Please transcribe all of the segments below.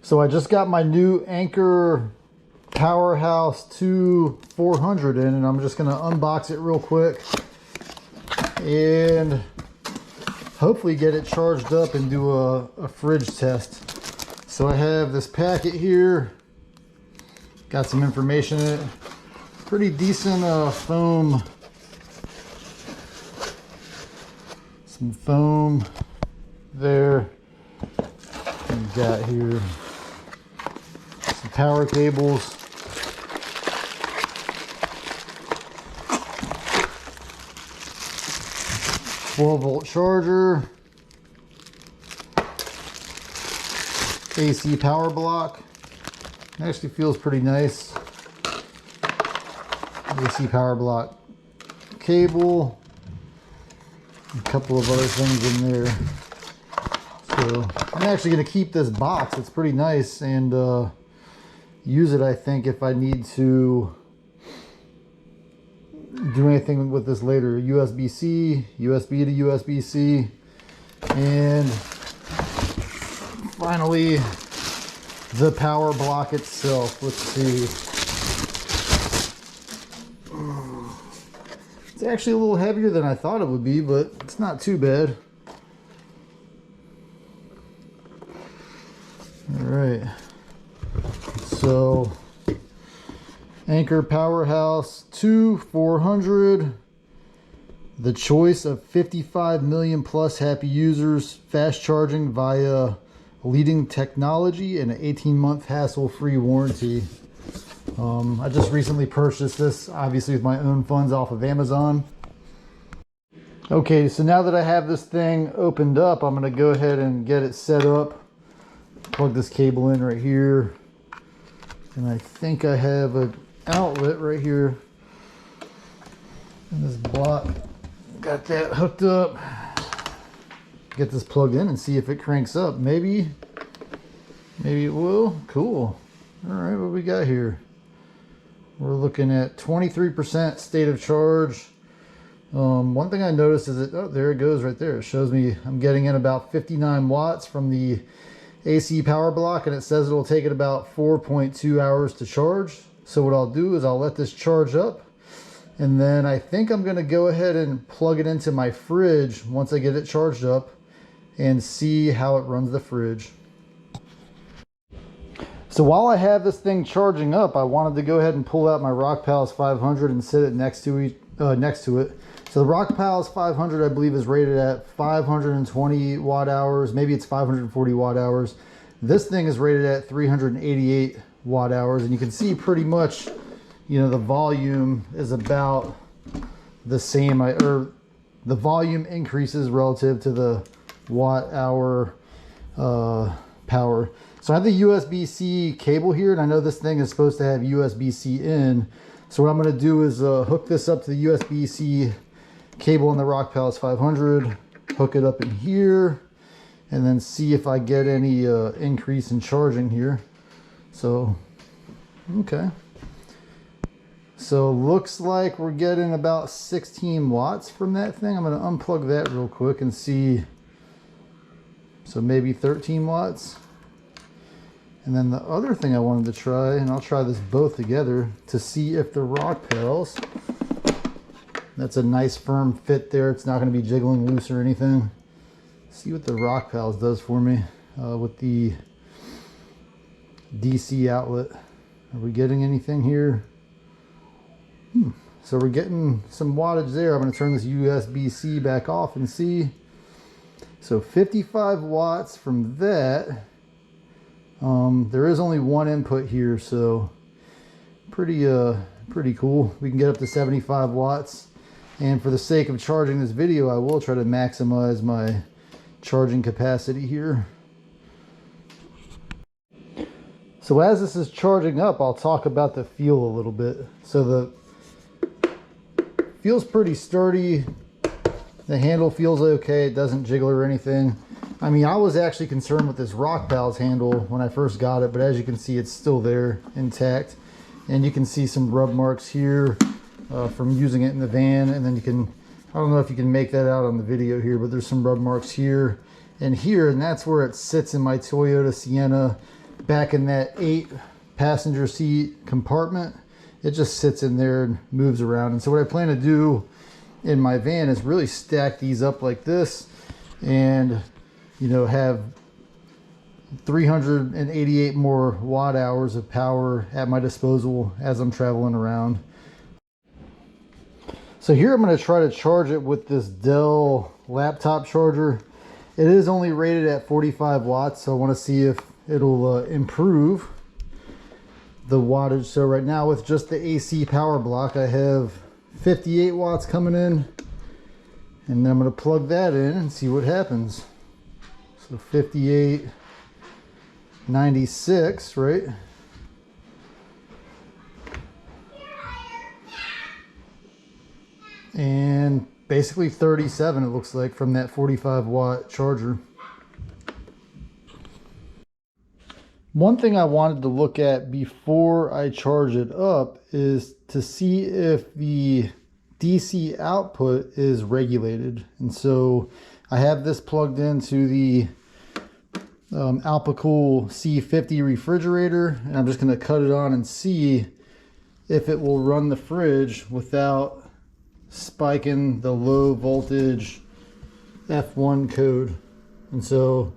So I just got my new Anker PowerHouse 400 in, and I'm just gonna unbox it real quick and hopefully get it charged up and do a fridge test. So I have this packet here, got some information in it, pretty decent foam, some foam there. We got here some power cables, volt charger, AC power block. It actually feels pretty nice. AC power block cable, a couple of other things in there. So I'm actually going to keep this box. It's pretty nice, and use it, I think, if I need to do anything with this later. USB-C, USB to USB-C, and finally the power block itself. Let's see. It's actually a little heavier than I thought it would be, but it's not too bad. All right, so Anker PowerHouse 400, the choice of 55 million plus happy users, fast charging via leading technology, and an 18-month hassle-free warranty. I just recently purchased this, obviously with my own funds, off of Amazon. Okay, so now that I have this thing opened up, I'm going to go ahead and get it set up. Plug this cable in right here, and I think I have an outlet right here in this block. Got that hooked up. Get this plugged in and see if it cranks up. Maybe it will. Cool. All right, what we got here? We're looking at 23% state of charge. One thing I noticed is that, oh, there it goes right there. It shows me I'm getting in about 59 watts from the AC power block, and it says it'll take it about 4.2 hours to charge. So what I'll do is I'll let this charge up, and then I think I'm going to go ahead and plug it into my fridge once I get it charged up and see how it runs the fridge. So while I have this thing charging up, I wanted to go ahead and pull out my RockPal's 500 and sit it next to it. So the RockPal's 500, I believe, is rated at 520 watt hours. Maybe it's 540 watt hours. This thing is rated at 388 watt hours, and you can see pretty much, you know, the volume is about the same, or the volume increases relative to the watt hour power. So I have the USB-C cable here, and I know this thing is supposed to have USB-C in. So what I'm going to do is hook this up to the USB-C cable in the RockPal's 500, hook it up in here, and then see if I get any increase in charging here. So, okay. So looks like we're getting about 16 watts from that thing. I'm going to unplug that real quick and see. So maybe 13 watts. And then the other thing I wanted to try, and I'll try this both together to see if the RockPal's, that's a nice firm fit there. It's not going to be jiggling loose or anything. See what the RockPal's does for me with the DC outlet. Are we getting anything here? So we're getting some wattage there. I'm going to turn this USB-C back off and see. So 55 watts from that. There is only one input here, so pretty cool. We can get up to 75 watts. And for the sake of charging this video, I will try to maximize my charging capacity here. So as this is charging up, I'll talk about the feel a little bit. So the feels pretty sturdy. The handle feels okay. It doesn't jiggle or anything. I mean, I was actually concerned with this RockPal's handle when I first got it, but as you can see, it's still there, intact. And you can see some rub marks here from using it in the van. And then you can, I don't know if you can make that out on the video here, but there's some rub marks here and here, and that's where it sits in my Toyota Sienna back in that 8 passenger seat compartment. It just sits in there and moves around. And so what I plan to do in my van is really stack these up like this and, you know, have 388 more watt hours of power at my disposal as I'm traveling around. So here I'm going to try to charge it with this Dell laptop charger. It is only rated at 45 watts, so I want to see if it'll improve the wattage. So right now with just the AC power block, I have 58 watts coming in, and then I'm going to plug that in and see what happens. So 58, 96, right? And basically 37 it looks like from that 45 watt charger. One thing I wanted to look at before I charge it up is to see if the DC output is regulated. And so I have this plugged into the Alpacool C50 refrigerator, and I'm just going to cut it on and see if it will run the fridge without spiking the low voltage F1 code. And so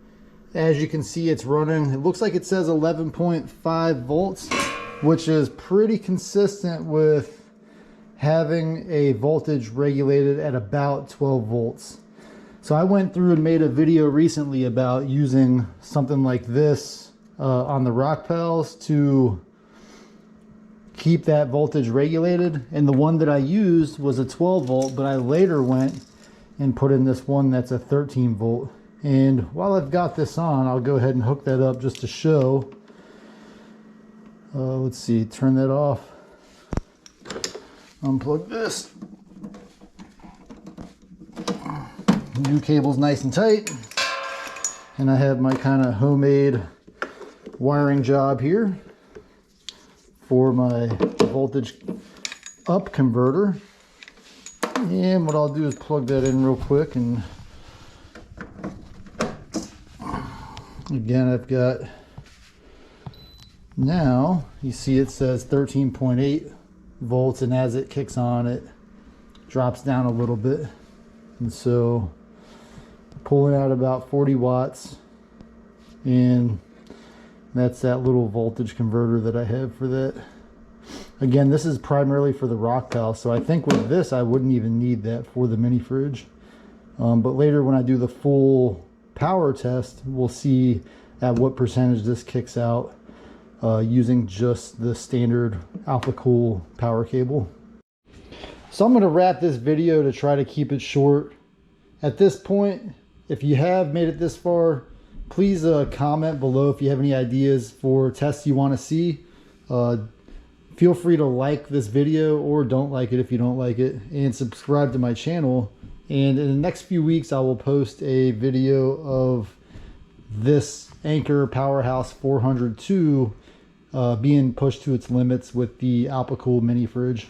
as you can see, it's running, it looks like it says 11.5 volts, which is pretty consistent with having a voltage regulated at about 12 volts. So I went through and made a video recently about using something like this on the Rockpals to keep that voltage regulated, and the one that I used was a 12 volt, but I later went and put in this one that's a 13 volt. And while I've got this on, I'll go ahead and hook that up just to show. Let's see, turn that off, unplug this. New cable's nice and tight, and I have my kind of homemade wiring job here for my voltage up converter. And what I'll do is plug that in real quick, and again I've got, now you see it says 13.8 volts, and as it kicks on it drops down a little bit, and so pulling out about 40 watts, and that's that little voltage converter that I have for that. Again, this is primarily for the Rockpal, so I think with this I wouldn't even need that for the mini fridge. But later when I do the full power test, we'll see at what percentage this kicks out using just the standard Alpacool power cable. So I'm going to wrap this video to try to keep it short. At this point, if you have made it this far, please comment below if you have any ideas for tests you want to see. Feel free to like this video, or don't like it if you don't like it, and subscribe to my channel. And in the next few weeks I will post a video of this Anker PowerHouse 402 being pushed to its limits with the Alpacool mini fridge.